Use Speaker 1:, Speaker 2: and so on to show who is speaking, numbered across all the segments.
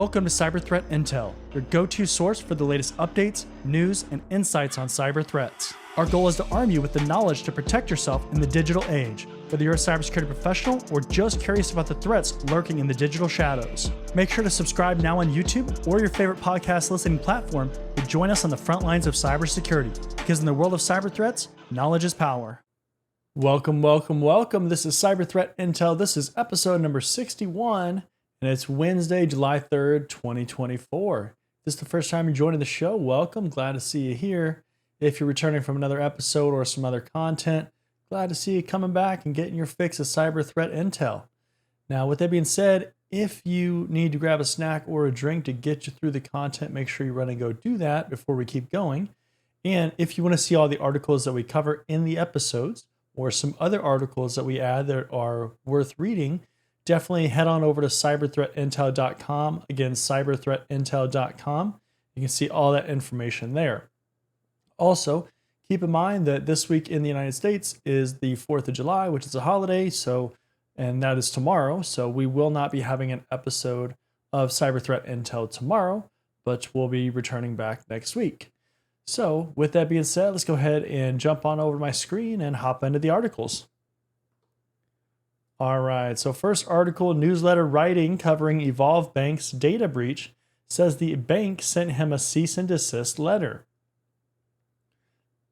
Speaker 1: Welcome to Cyber Threat Intel, your go-to source for the latest updates, news, and insights on cyber threats. Our goal is to arm you with the knowledge to protect yourself in the digital age, whether you're a cybersecurity professional or just curious about the threats lurking in the digital shadows. Make sure to subscribe now on YouTube or your favorite podcast listening platform to join us on the front lines of cybersecurity, because in the world of cyber threats, knowledge is power. Welcome. This is Cyber Threat Intel. This is episode number 61. And it's Wednesday, July 3rd, 2024. If this is the first time you're joining the show, welcome. Glad to see you here. If you're returning from another episode or some other content, glad to see you coming back and getting your fix of cyber threat intel. Now, with that being said, if you need to grab a snack or a drink to get you through the content, make sure you run and go do that before we keep going. And if you want to see all the articles that we cover in the episodes or some other articles that we add that are worth reading, definitely head on over to cyberthreatintel.com. Again, cyberthreatintel.com. You can see all that information there. Also, keep in mind that this week in the United States is the 4th of July, which is a holiday, and that is tomorrow. So we will not be having an episode of Cyber Threat Intel tomorrow, but we'll be returning back next week. So with that being said, let's go ahead and jump on over my screen and hop into the articles. All right, so first article, newsletter writing covering Evolve Bank's data breach, says the bank sent him a cease and desist letter.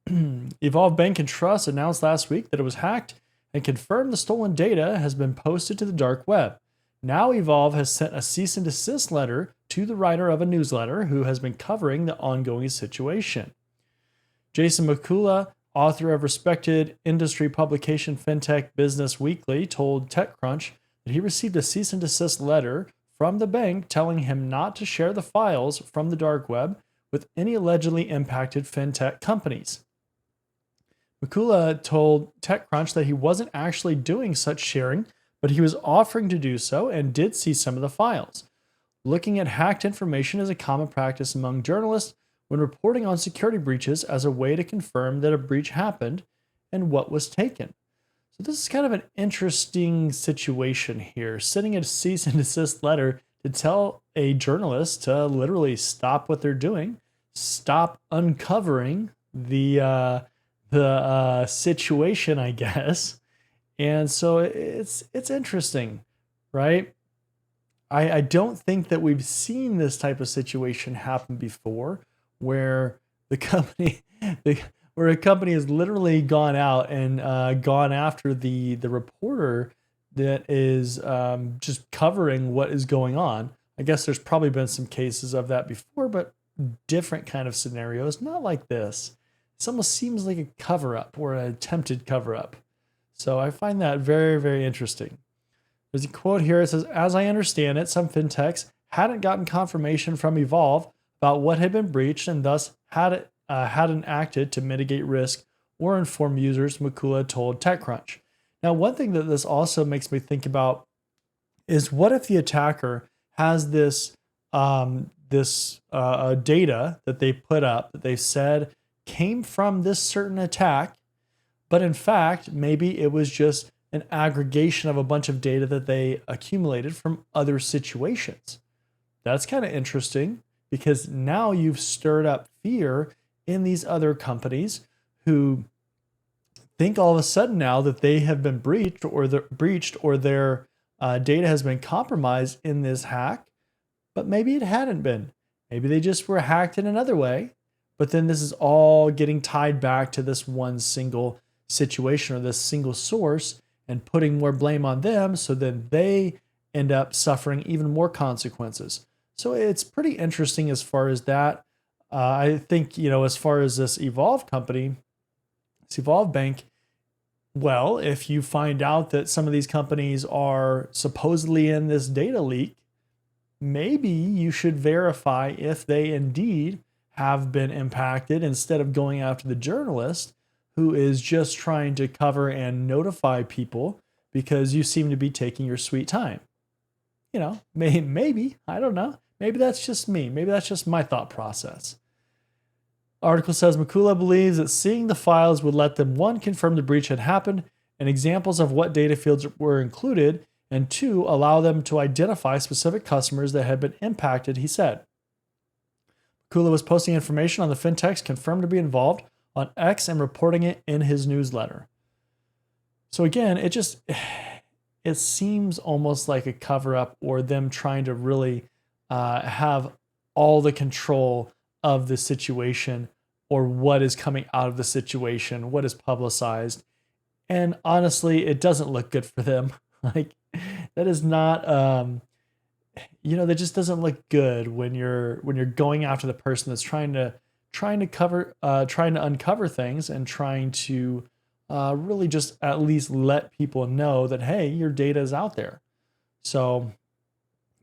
Speaker 1: Evolve Bank and Trust announced last week that it was hacked and confirmed the stolen data has been posted to the dark web. Now Evolve has sent a cease and desist letter to the writer of a newsletter who has been covering the ongoing situation. Jason McCullough, author of respected industry publication FinTech Business Weekly, told TechCrunch that he received a cease and desist letter from the bank telling him not to share the files from the dark web with any allegedly impacted FinTech companies. McCullough told TechCrunch that he wasn't actually doing such sharing, but he was offering to do so and did see some of the files. Looking at hacked information is a common practice among journalists when reporting on security breaches as a way to confirm that a breach happened and what was taken. So this is kind of an interesting situation here, sending a cease and desist letter to tell a journalist to literally stop what they're doing, stop uncovering the situation, I guess. And so it's interesting, right? I don't think that we've seen this type of situation happen before, where a company has literally gone out and gone after the reporter that is just covering what is going on. I guess there's probably been some cases of that before, but different kind of scenarios, not like this. This almost seems like a cover-up or an attempted cover-up. So I find that very, very interesting. There's a quote here. It says, "As I understand it, some fintechs hadn't gotten confirmation from Evolve about what had been breached and thus hadn't acted to mitigate risk or inform users," McCullough told TechCrunch. Now, one thing that this also makes me think about is, what if the attacker has this data that they put up that they said came from this certain attack, but in fact, maybe it was just an aggregation of a bunch of data that they accumulated from other situations. That's kind of interesting, because now you've stirred up fear in these other companies who think all of a sudden now that they have been breached or their data has been compromised in this hack, but maybe it hadn't been. Maybe they just were hacked in another way, but then this is all getting tied back to this one single situation or this single source and putting more blame on them, so then they end up suffering even more consequences. So it's pretty interesting as far as that. I think, as far as this Evolve company, this Evolve Bank, well, if you find out that some of these companies are supposedly in this data leak, maybe you should verify if they indeed have been impacted instead of going after the journalist who is just trying to cover and notify people because you seem to be taking your sweet time. Maybe, I don't know. Maybe that's just me. Maybe that's just my thought process. Article says McCullough believes that seeing the files would let them, one, confirm the breach had happened, and examples of what data fields were included, and 2, allow them to identify specific customers that had been impacted, he said. Kula was posting information on the fintechs confirmed to be involved on X and reporting it in his newsletter. So again, it seems almost like a cover-up or them trying to really have all the control of the situation or what is coming out of the situation, what is publicized. And honestly, it doesn't look good for them. Like, that is not, that just doesn't look good when you're going after the person that's trying to uncover things and trying to really just at least let people know that, hey, your data is out there. So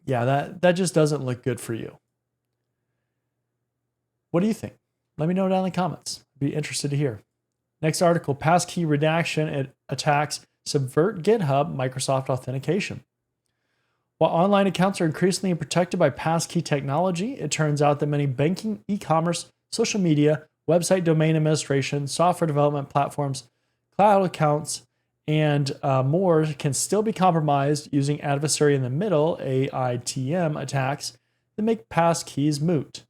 Speaker 1: yeah, that just doesn't look good for you. What do you think? Let me know down in the comments. I'd be interested to hear. Next article, passkey redaction attacks subvert GitHub Microsoft authentication. While online accounts are increasingly protected by passkey technology, it turns out that many banking, e-commerce, social media, website domain administration, software development platforms, cloud accounts, and more can still be compromised using adversary in the middle, AITM, attacks that make passkeys moot.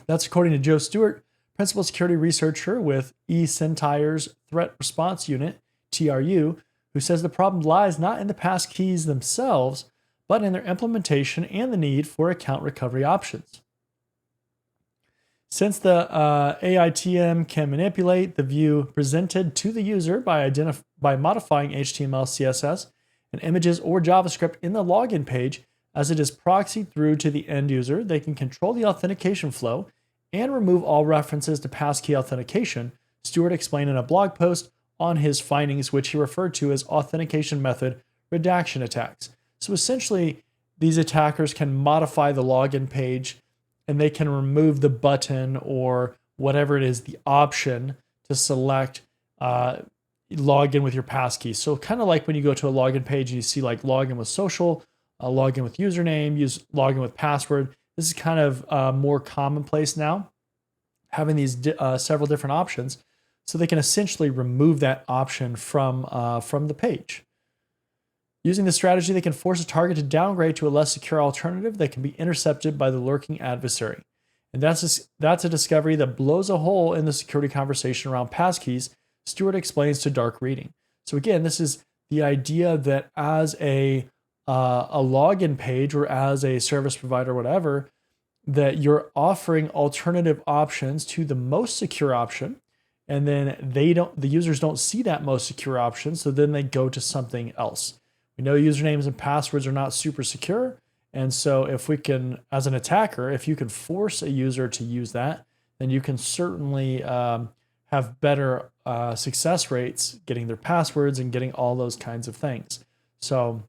Speaker 1: That's according to Joe Stewart, principal security researcher with eCentire's Threat Response Unit, TRU, who says the problem lies not in the passkeys themselves, but in their implementation and the need for account recovery options. Since the AITM can manipulate the view presented to the user by modifying HTML, CSS, and images or JavaScript in the login page, as it is proxied through to the end user, they can control the authentication flow and remove all references to passkey authentication, Stewart explained in a blog post on his findings, which he referred to as authentication method redaction attacks. So essentially, these attackers can modify the login page and they can remove the button or whatever it is, the option to select login with your passkey. So kind of like when you go to a login page and you see like login with social, login with username, login with password. This is kind of more commonplace now, having these several different options. So they can essentially remove that option from the page. Using this strategy, they can force a target to downgrade to a less secure alternative that can be intercepted by the lurking adversary. And that's a discovery that blows a hole in the security conversation around passkeys, Stewart explains to Dark Reading. So again, this is the idea that as a login page or as a service provider or whatever, that you're offering alternative options to the most secure option, and then the users don't see that most secure option, so then they go to something else. We know usernames and passwords are not super secure, and so if we can, as an attacker, if you can force a user to use that, then you can certainly have better success rates getting their passwords and getting all those kinds of things. So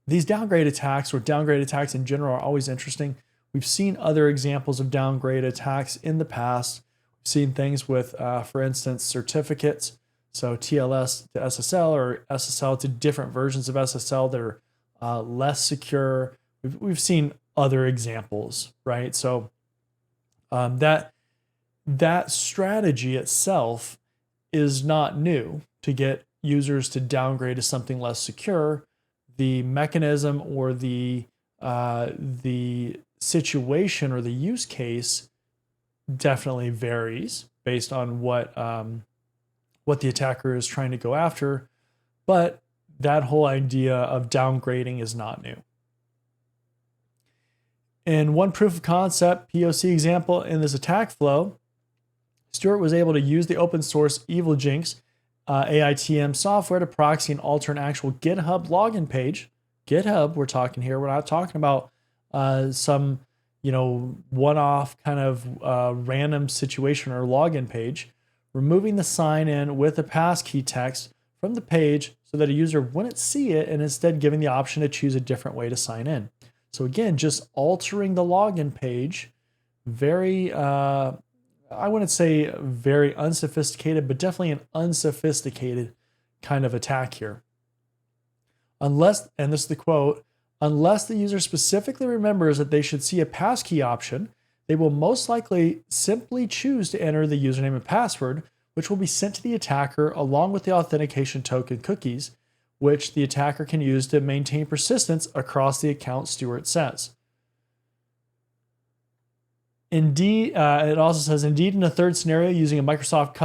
Speaker 1: these downgrade attacks or downgrade attacks in general are always interesting. We've seen other examples of downgrade attacks in the past. We've seen things with, for instance, certificates. So TLS to SSL or SSL to different versions of SSL that are less secure. We've seen other examples, right? So that strategy itself is not new to get users to downgrade to something less secure. The mechanism or the situation or the use case definitely varies based on what the attacker is trying to go after, but that whole idea of downgrading is not new. In one proof of concept POC example in this attack flow, Stewart was able to use the open source EvilJinx AITM software to proxy and alter an actual GitHub login page. GitHub, we're talking here. We're not talking about some one-off kind of random situation or login page. Removing the sign-in with the passkey text from the page so that a user wouldn't see it and instead giving the option to choose a different way to sign in. So again, just altering the login page, very, I wouldn't say very unsophisticated, but definitely an unsophisticated kind of attack here. Unless, and this is the quote, unless the user specifically remembers that they should see a passkey option, they will most likely simply choose to enter the username and password, which will be sent to the attacker along with the authentication token cookies, which the attacker can use to maintain persistence across the account, Stewart says. Indeed, it also says, indeed, in a third scenario, using a Microsoft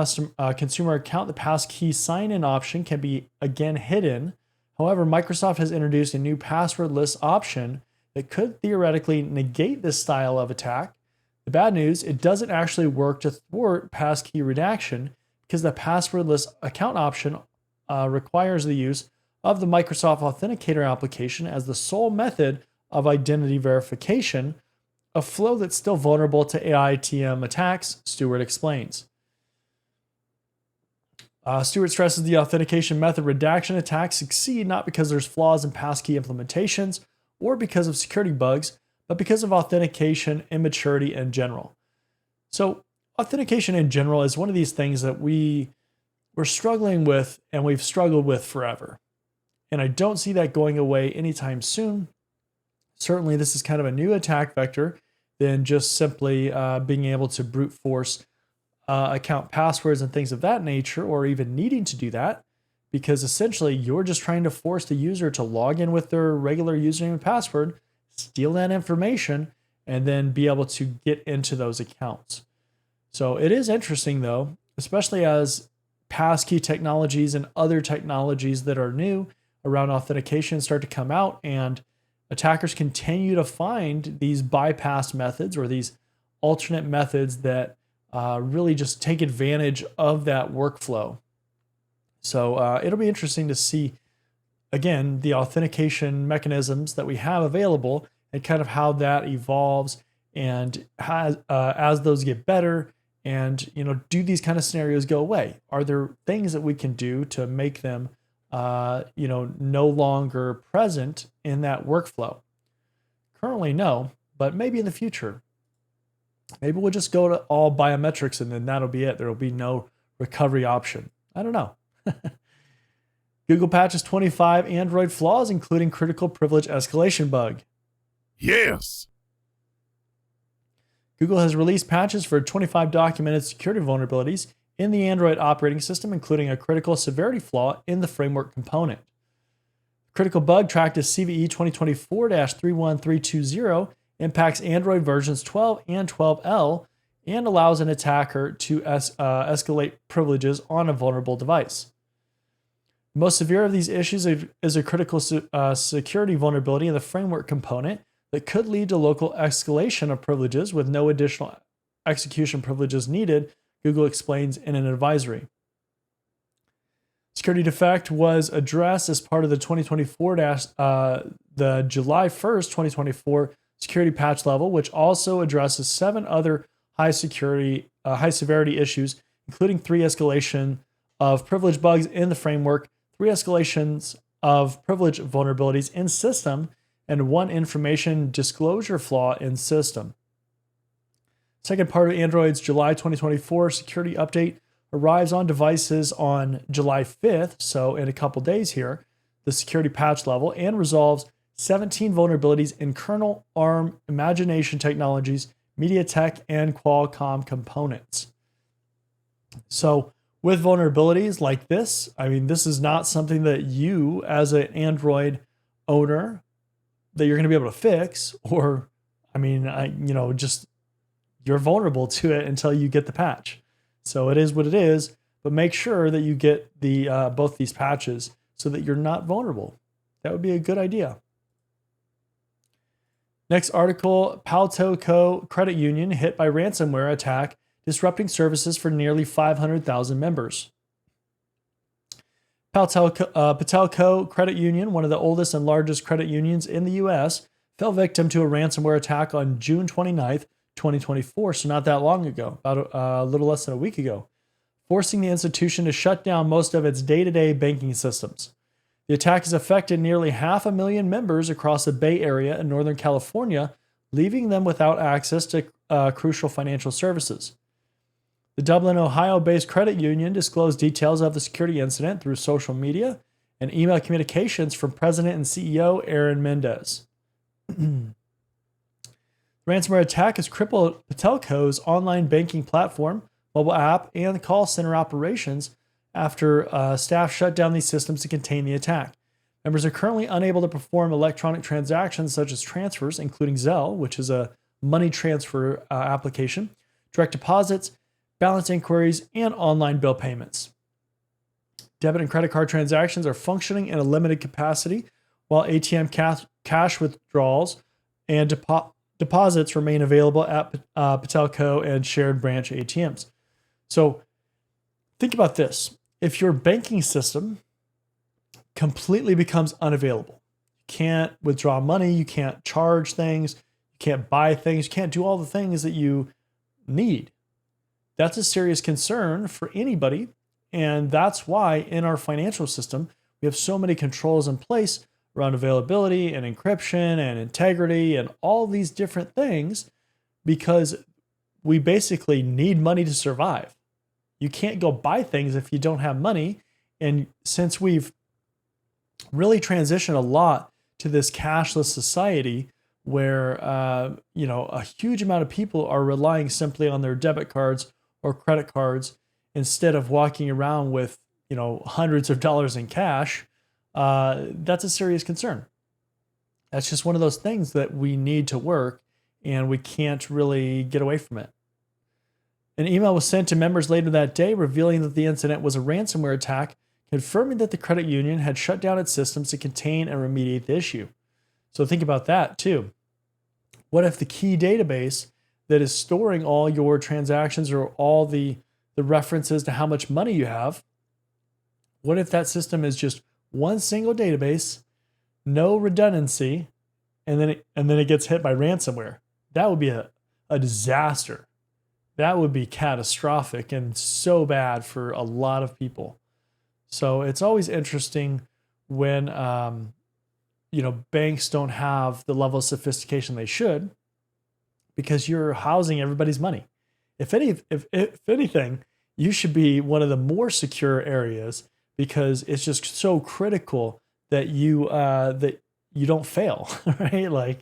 Speaker 1: consumer account, the passkey sign-in option can be again hidden. However, Microsoft has introduced a new passwordless option that could theoretically negate this style of attack. The bad news, it doesn't actually work to thwart passkey redaction because the passwordless account option requires the use of the Microsoft Authenticator application as the sole method of identity verification, a flow that's still vulnerable to AITM attacks, Stewart explains. Stewart stresses the authentication method redaction attacks succeed not because there's flaws in passkey implementations or because of security bugs, but because of authentication immaturity in general. So authentication in general is one of these things that we're struggling with and we've struggled with forever. And I don't see that going away anytime soon. Certainly, this is kind of a new attack vector than just simply being able to brute force account passwords and things of that nature, or even needing to do that, because essentially you're just trying to force the user to log in with their regular username and password, steal that information, and then be able to get into those accounts. So it is interesting, though, especially as passkey technologies and other technologies that are new around authentication start to come out, and attackers continue to find these bypass methods or these alternate methods that really just take advantage of that workflow. So it'll be interesting to see, again, the authentication mechanisms that we have available and kind of how that evolves, and as those get better, and do these kind of scenarios go away? Are there things that we can do to make them no longer present in that workflow? Currently, no, but maybe in the future. Maybe we'll just go to all biometrics and then that'll be it. There'll be no recovery option. I don't know. Google patches 25 Android flaws, including critical privilege escalation bug.
Speaker 2: Yes.
Speaker 1: Google has released patches for 25 documented security vulnerabilities in the Android operating system, including a critical severity flaw in the framework component. Critical bug, tracked as CVE 2024-31320, impacts Android versions 12 and 12L and allows an attacker to escalate privileges on a vulnerable device. The most severe of these issues is a critical security vulnerability in the framework component that could lead to local escalation of privileges with no additional execution privileges needed, Google explains in an advisory. Security defect was addressed as part of the 2024 the July 1st, 2024 security patch level, which also addresses 7 other high severity issues, including 3 escalation of privilege bugs in the framework, 3 escalations of privilege vulnerabilities in system, and 1 information disclosure flaw in system. Second part of Android's July 2024 security update arrives on devices on July 5th, so in a couple days here, the security patch level, and resolves 17 vulnerabilities in kernel, ARM, Imagination Technologies, MediaTek, and Qualcomm components. So with vulnerabilities like this, this is not something that you as an Android owner that you're going to be able to fix, or just you're vulnerable to it until you get the patch. So it is what it is, but make sure that you get the both these patches so that you're not vulnerable. That would be a good idea. Next article, Paltoo credit union hit by ransomware attack, disrupting services for nearly 500,000 members. Paltoo Credit Union, one of the oldest and largest credit unions in the U.S., fell victim to a ransomware attack on June 29th, 2024, so not that long ago, about a little less than a week ago, forcing the institution to shut down most of its day-to-day banking systems. The attack has affected nearly 500,000 members across the Bay Area in Northern California, leaving them without access to crucial financial services. The Dublin, Ohio-based credit union disclosed details of the security incident through social media and email communications from President and CEO Aaron Mendez. The ransomware attack has crippled Paltoo's online banking platform, mobile app, and call center operations after staff shut down these systems to contain the attack. Members are currently unable to perform electronic transactions such as transfers, including Zelle, which is a money transfer application, direct deposits, balance inquiries, and online bill payments. Debit and credit card transactions are functioning in a limited capacity, while ATM cash withdrawals and deposits remain available at Paltoo and shared branch ATMs. So think about this. If your banking system completely becomes unavailable, you can't withdraw money, you can't charge things, you can't buy things, you can't do all the things that you need. That's a serious concern for anybody. And that's why in our financial system, we have so many controls in place around availability and encryption and integrity and all these different things, because we basically need money to survive. You can't go buy things if you don't have money. And since we've really transitioned a lot to this cashless society where, a huge amount of people are relying simply on their debit cards or credit cards instead of walking around with, hundreds of dollars in cash, that's a serious concern. That's just one of those things that we need to work, and we can't really get away from it. An email was sent to members later that day revealing that the incident was a ransomware attack, confirming that the credit union had shut down its systems to contain and remediate the issue. So think about that too. What if the key database that is storing all your transactions or all the references to how much money you have, what if that system is just one single database, no redundancy, and then it gets hit by ransomware? That would be a disaster. That would be catastrophic and so bad for a lot of people. So it's always interesting when banks don't have the level of sophistication they should, because you're housing everybody's money. If anything, you should be one of the more secure areas, because it's just so critical that you don't fail, right?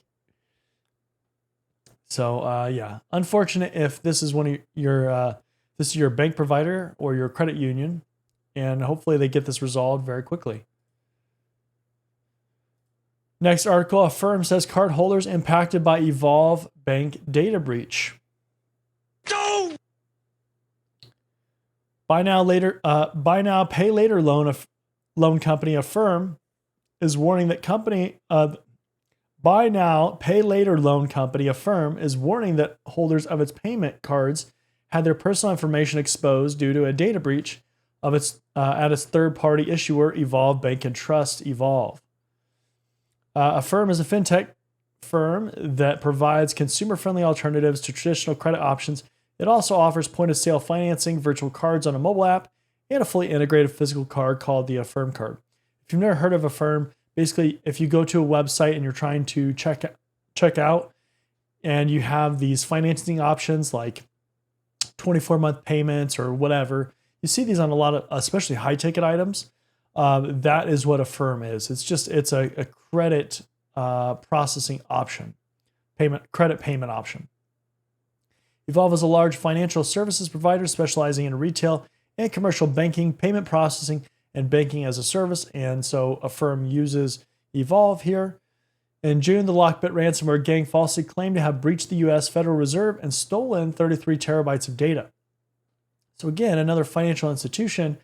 Speaker 1: Unfortunate if this is one of this is your bank provider or your credit union, and hopefully they get this resolved very quickly. Next article: a firm says cardholders impacted by Evolve bank data breach.
Speaker 2: Go!
Speaker 1: Buy now, pay later loan company Affirm is warning that holders of its payment cards had their personal information exposed due to a data breach of at its third-party issuer Evolve Bank and Trust Evolve. Affirm is a fintech firm that provides consumer-friendly alternatives to traditional credit options. It also offers point-of-sale financing, virtual cards on a mobile app, and a fully integrated physical card called the Affirm card. If you've never heard of Affirm, basically, if you go to a website and you're trying to check out, and you have these financing options like 24-month payments or whatever, you see these on a lot of, especially high-ticket items. That is what Affirm is. It's a credit processing option, credit payment option. Evolve is a large financial services provider specializing in retail and commercial banking, payment processing, and banking as a service. And so Affirm uses Evolve here. In June, the Lockbit ransomware gang falsely claimed to have breached the U.S. Federal Reserve and stolen 33 terabytes of data. So again, another financial institution,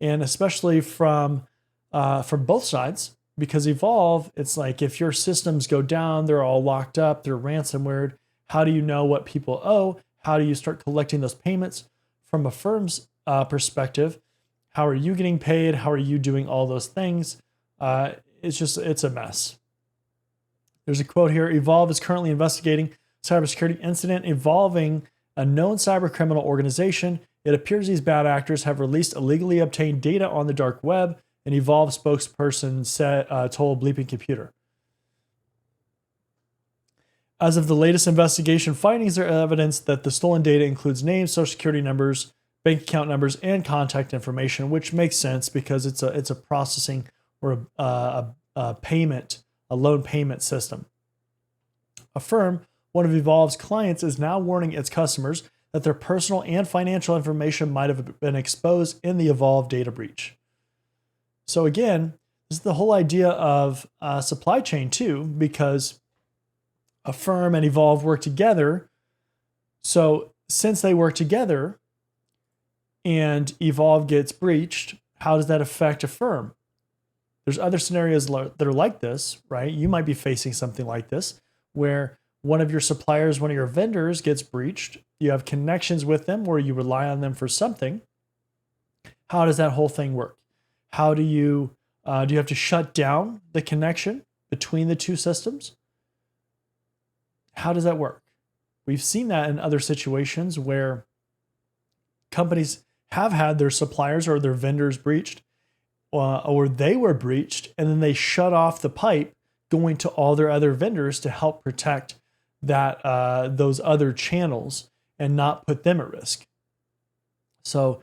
Speaker 1: and especially from both sides, because Evolve, it's like if your systems go down, they're all locked up, they're ransomware. How do you know what people owe? How do you start collecting those payments? From a firm's perspective, how are you getting paid? How are you doing all those things? It's a mess. There's a quote here: Evolve is currently investigating cybersecurity incident involving a known cybercriminal organization. It appears these bad actors have released illegally obtained data on the dark web, an Evolve spokesperson told Bleeping Computer. As of the latest investigation findings, there are evidence that the stolen data includes names, social security numbers, bank account numbers, and contact information, which makes sense because it's a processing or a payment, a loan payment system. Affirm, one of Evolve's clients, is now warning its customers that their personal and financial information might have been exposed in the Evolve data breach. So again, This is the whole idea of supply chain too, because Affirm and Evolve work together. So since they work together and Evolve gets breached, how does that affect Affirm? There's other scenarios that are like this, right? You might be facing something like this, where one of your suppliers, one of your vendors gets breached. You have connections with them where you rely on them for something. How does that whole thing work? How do you have to shut down the connection between the two systems? How does that work? We've seen that in other situations where companies have had their suppliers or their vendors breached, or they were breached, and then they shut off the pipe going to all their other vendors to help protect those other channels and not put them at risk. So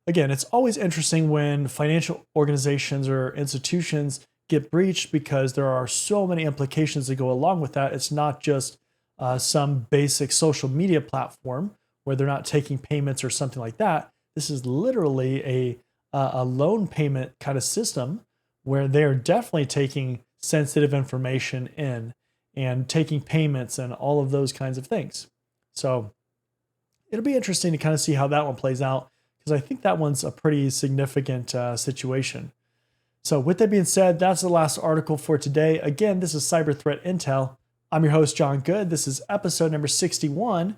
Speaker 1: again, it's always interesting when financial organizations or institutions get breached because there are so many implications that go along with that. It's not just some basic social media platform where they're not taking payments or something like that. This is literally a loan payment kind of system where they're definitely taking sensitive information in and taking payments and all of those kinds of things. So it'll be interesting to kind of see how that one plays out, because I think that one's a pretty significant situation. So with that being said, that's the last article for today. Again, this is Cyber Threat Intel. I'm your host, John Good. This is episode number 61,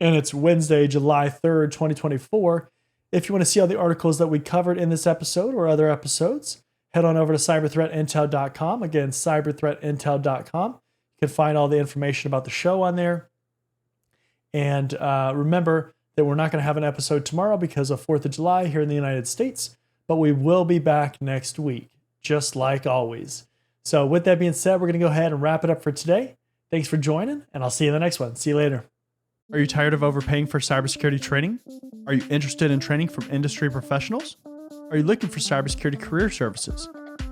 Speaker 1: and it's Wednesday, July 3rd, 2024. If you want to see all the articles that we covered in this episode or other episodes, head on over to cyberthreatintel.com. Again, cyberthreatintel.com. You can find all the information about the show on there. And remember that we're not going to have an episode tomorrow because of 4th of July here in the United States, but we will be back next week, just like always. So with that being said, we're going to go ahead and wrap it up for today. Thanks for joining, and I'll see you in the next one. See you later. Are you tired of overpaying for cybersecurity training? Are you interested in training from industry professionals? Are you looking for cybersecurity career services?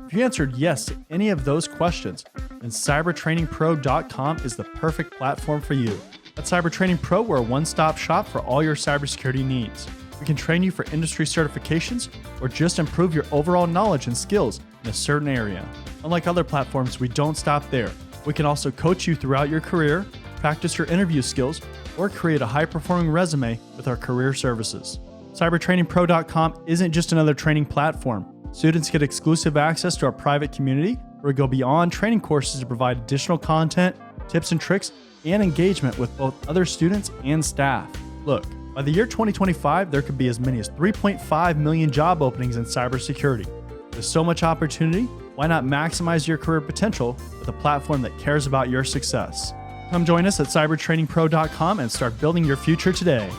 Speaker 1: If you answered yes to any of those questions, then cybertrainingpro.com is the perfect platform for you. At Cyber Training Pro, we're a one-stop shop for all your cybersecurity needs. We can train you for industry certifications or just improve your overall knowledge and skills in a certain area. Unlike other platforms, we don't stop there. We can also coach you throughout your career, practice your interview skills, or create a high-performing resume with our career services. CybertrainingPro.com isn't just another training platform. Students get exclusive access to our private community where we go beyond training courses to provide additional content, tips and tricks, and engagement with both other students and staff. Look, by the year 2025, there could be as many as 3.5 million job openings in cybersecurity. With so much opportunity, why not maximize your career potential with a platform that cares about your success? Come join us at cybertrainingpro.com and start building your future today.